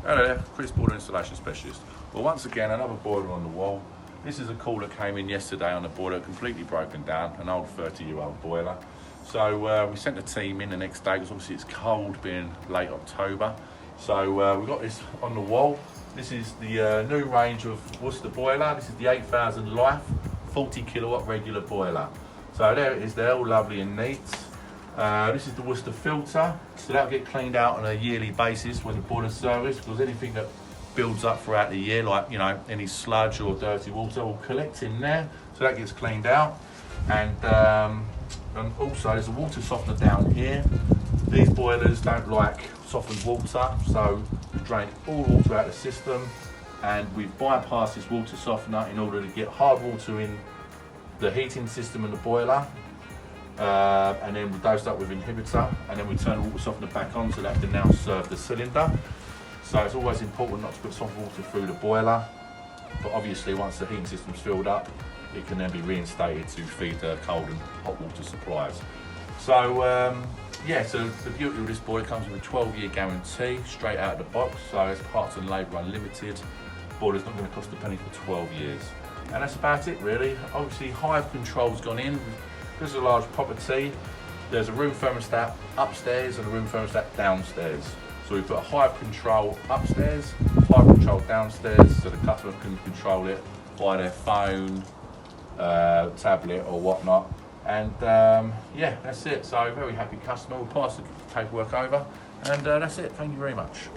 Hello there, Chris, boiler installation specialist. Well, once again, another boiler on the wall. This is a call that came in yesterday on the boiler, completely broken down, an old 30-year-old boiler. So we sent the team in the next day because obviously it's cold, being late October. So we got this on the wall. This is the new range of Worcester boiler. This is the 8000 Life 40 kilowatt regular boiler. So there it is, they're all lovely and neat. This is the Worcester filter, so that'll get cleaned out on a yearly basis when the boiler's serviced, because anything that builds up throughout the year, like any sludge or dirty water, will collect in there, so that gets cleaned out. And also there's a water softener down here. These boilers don't like softened water, so we drain all water out of the system, and we've bypassed this water softener in order to get hard water in the heating system and the boiler. And then we dosed up with inhibitor, and then we turn the water softener back on so that can now serve the cylinder. So it's always important not to put soft water through the boiler, but obviously once the heating system's filled up, it can then be reinstated to feed the cold and hot water supplies. So so the beauty of this boiler comes with a 12-year guarantee straight out of the box, so it's parts and labour unlimited. The boiler's not going to cost a penny for 12 years. And that's about it really. Obviously Hive control's gone in. This is a large property. There's a room thermostat upstairs and a room thermostat downstairs. So we put a Hive control upstairs, Hive control downstairs, so the customer can control it by their phone, tablet or whatnot. And that's it. So very happy customer. We'll pass the paperwork over, and that's it. Thank you very much.